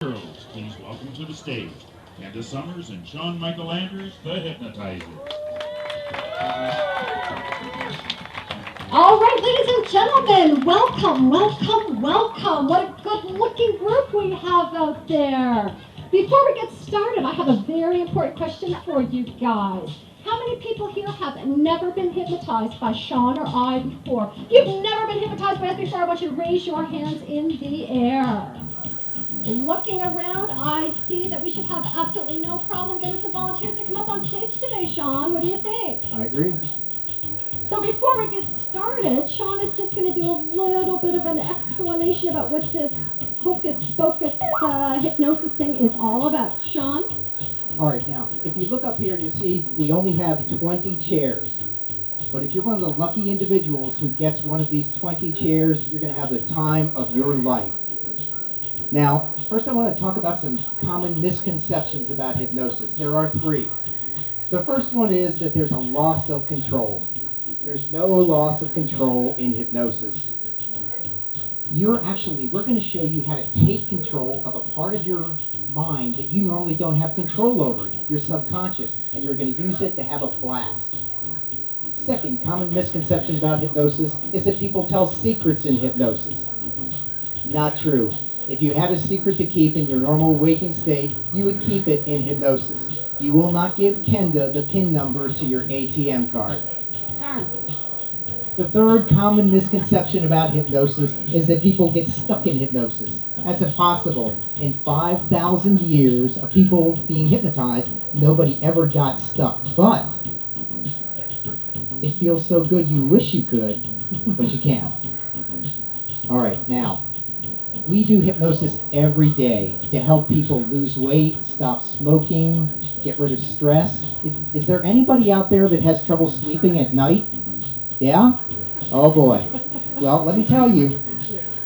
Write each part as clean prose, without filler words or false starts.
Girls, please welcome to the stage Kenda Summers and Shawn Michael Andrews, the Hypnotizers. All right, ladies and gentlemen, welcome, welcome, welcome. What a good-looking group we have out there. Before we get started, I have a very important question for you guys. How many people here have never been hypnotized by Shawn or I before? You've never been hypnotized by us before. I want you to raise your hands in the air. Looking around, I see that we should have absolutely no problem getting some volunteers to come up on stage today, Shawn. What do you think? I agree. So before we get started, Shawn is just going to do a little bit of an explanation about what this hocus-pocus hypnosis thing is all about. Shawn? All right, now, if you look up here, you see we only have 20 chairs. But if you're one of the lucky individuals who gets one of these 20 chairs, you're going to have the time of your life. Now, first I want to talk about some common misconceptions about hypnosis. There are three. The first one is that there's a loss of control. There's no loss of control in hypnosis. We're going to show you how to take control of a part of your mind that you normally don't have control over, your subconscious, and you're going to use it to have a blast. Second common misconception about hypnosis is that people tell secrets in hypnosis. Not true. If you had a secret to keep in your normal waking state, you would keep it in hypnosis. You will not give Kenda the PIN number to your ATM card. Darn. The third common misconception about hypnosis is that people get stuck in hypnosis. That's impossible. In 5,000 years of people being hypnotized, nobody ever got stuck. But it feels so good you wish you could, but you can't. All right, now, we do hypnosis every day to help people lose weight, stop smoking, get rid of stress. Is there anybody out there that has trouble sleeping at night? Yeah? Oh boy. Well, let me tell you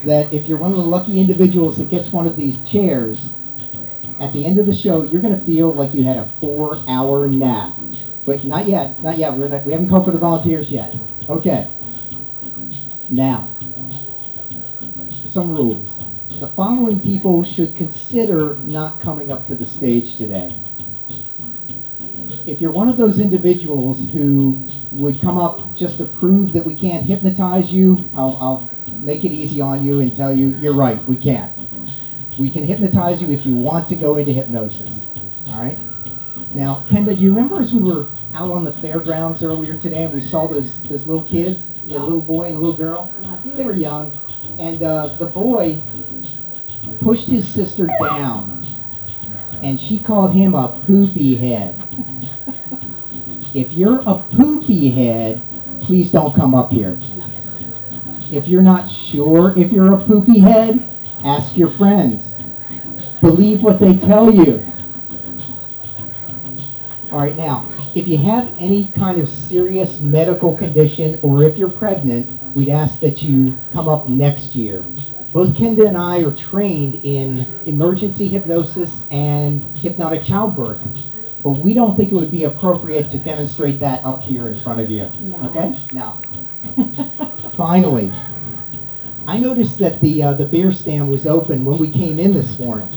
that if you're one of the lucky individuals that gets one of these chairs, at the end of the show, you're going to feel like you had a 4-hour nap. But not yet, not yet. We haven't called for the volunteers yet. Okay. Now, some rules. The following people should consider not coming up to the stage today. If you're one of those individuals who would come up just to prove that we can't hypnotize you, I'll make it easy on you and tell you, you're right, we can't. We can hypnotize you if you want to go into hypnosis. All right? Now, Kenda, do you remember as we were out on the fairgrounds earlier today and we saw those little kids, the little boy and little girl? They were young. And the boy pushed his sister down, and she called him a poopy head. If you're a poopy head, please don't come up here. If you're not sure if you're a poopy head, ask your friends. Believe what they tell you. All right, now, if you have any kind of serious medical condition or if you're pregnant, we'd ask that you come up next year. Both Kenda and I are trained in emergency hypnosis and hypnotic childbirth, but we don't think it would be appropriate to demonstrate that up here in front of you. No. Okay? No. Finally, I noticed that the beer stand was open when we came in this morning.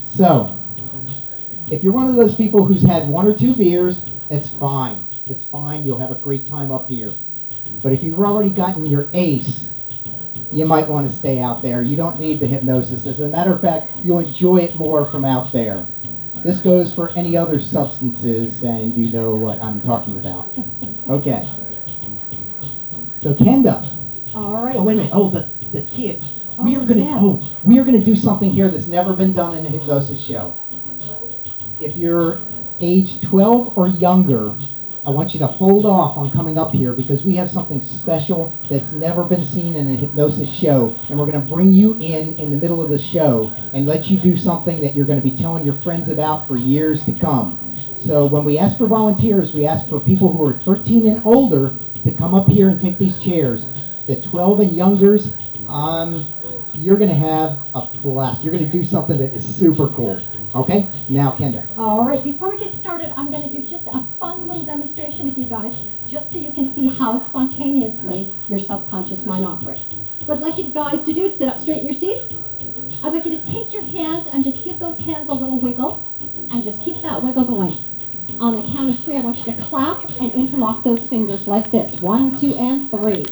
So, if you're one of those people who's had 1 or 2 beers, it's fine. It's fine. You'll have a great time up here. But if you've already gotten your ACE, you might want to stay out there. You don't need the hypnosis. As a matter of fact, you'll enjoy it more from out there. This goes for any other substances, and you know what I'm talking about. Okay. So Kenda. All right. Oh, wait a minute. Oh, the kids. We are gonna do something here that's never been done in a hypnosis show. If you're age 12 or younger, I want you to hold off on coming up here because we have something special that's never been seen in a hypnosis show, and we're going to bring you in the middle of the show and let you do something that you're going to be telling your friends about for years to come. So when we ask for volunteers, we ask for people who are 13 and older to come up here and take these chairs. The 12 and youngers, you're going to have a blast. You're going to do something that is super cool. Okay? Now, Kenda. All right, before we get started, I'm going to do just a fun little demonstration with you guys, just so you can see how spontaneously your subconscious mind operates. What I'd like you guys to do is sit up straight in your seats. I'd like you to take your hands and just give those hands a little wiggle, and just keep that wiggle going. On the count of 3, I want you to clap and interlock those fingers like this. 1, 2, and 3.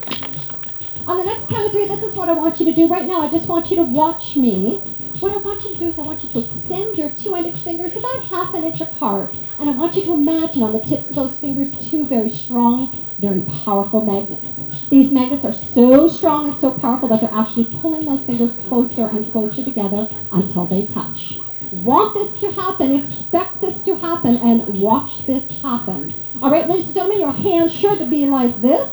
On the next count of 3, this is what I want you to do right now. I just want you to watch me. What I want you to do is I want you to extend your 2 index fingers about ½ an inch apart. And I want you to imagine on the tips of those fingers 2 very strong, very powerful magnets. These magnets are so strong and so powerful that they're actually pulling those fingers closer and closer together until they touch. Want this to happen, expect this to happen, and watch this happen. All right, ladies and gentlemen, your hands should be like this.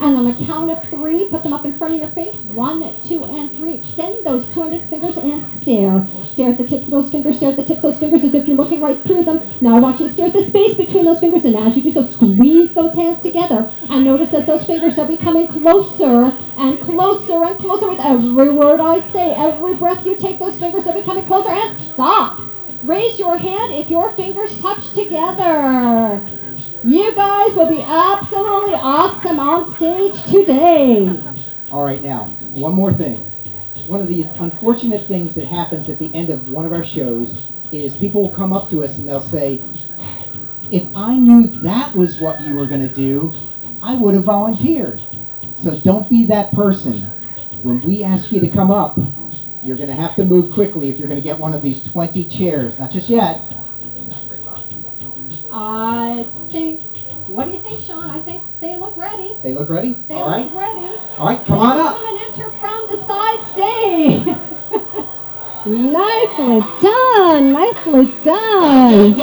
And on the count of 3, put them up in front of your face. 1, 2, and 3. Extend those 2 index fingers and stare. Stare at the tips of those fingers. Stare at the tips of those fingers as if you're looking right through them. Now I want you to stare at the space between those fingers. And as you do so, squeeze those hands together. And notice as those fingers are becoming closer and closer and closer with every word I say. Every breath you take, those fingers are becoming closer. And stop. Raise your hand if your fingers touch together. You guys will be absolutely awesome on stage today. All right, now, one more thing. One of the unfortunate things that happens at the end of one of our shows is people will come up to us and they'll say, if I knew that was what you were going to do, I would have volunteered. So don't be that person. When we ask you to come up, you're going to have to move quickly if you're going to get one of these 20 chairs. Not just yet. I think, what do you think, Sean? I think they look ready. They look ready? They All right. look ready. All right, come on up. Come and enter from the side stage. Nicely done. Nicely done.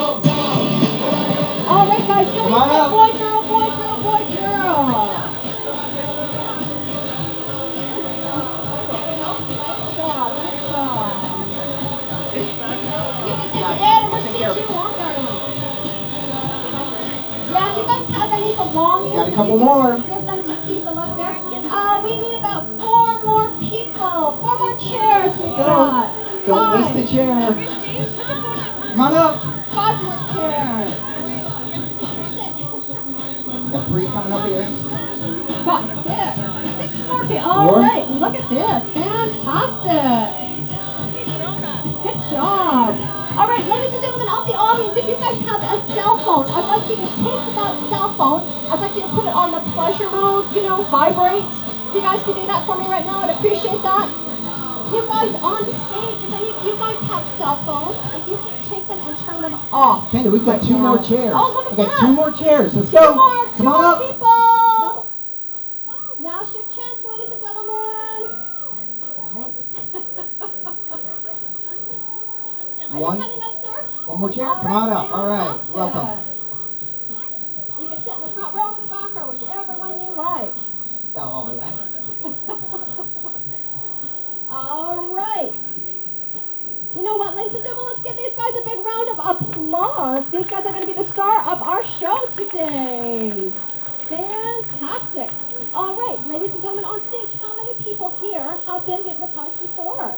All right, guys, come on up. Boy, girl, boy, girl, boy, girl. Good job, good job. You can take it in and we'll see you longer. Yeah, if you guys have any belongings, Got a couple more. Give them to people up there. We need about 4 more people. 4 more chairs we got. Don't waste the chair. Come on up. 5 more chairs. Got 3 coming up here. 5, 6. 6 more people. All right, look at this. Fantastic. Good job. All right, ladies and gentlemen of the audience, if you guys have a cell phone, I'd like you to take that cell phone. I'd like you to put it on the pleasure mode, vibrate. If you guys could do that for me right now, I'd appreciate that. You guys on stage, if any of you guys have cell phones, if you could take them and turn them off. Kenda, we've got 2 more chairs. Oh, look at We've that. got 2 more chairs. Let's 2 go. more, Come on up. people. Now's your chance, ladies and gentlemen. Are One. you coming up, sir? 1 more chair. All Come on right, up. All right. fantastic. Welcome. You can sit in the front row or the back row, whichever one you like. Oh, yeah. All right. You know what, ladies and gentlemen, let's give these guys a big round of applause. These guys are going to be the star of our show today. Fantastic. All right, ladies and gentlemen on stage, how many people here have been hypnotized before?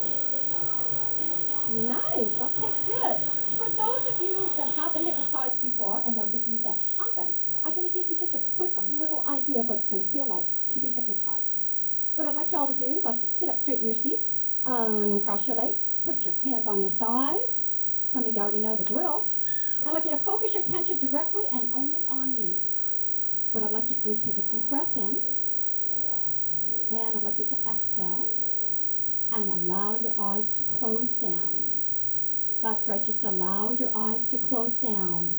Nice. Okay, good. For those of you that have been hypnotized before and those of you that haven't, I'm going to give you just a quick little idea of what it's going to feel like to be hypnotized. What I'd like you all to do is I'd like you to sit up straight in your seats, uncross your legs, put your hands on your thighs. Some of you already know the drill. I'd like you to focus your attention directly and only on me. What I'd like you to do is take a deep breath in, and I'd like you to exhale and allow your eyes to close down. That's right, just allow your eyes to close down.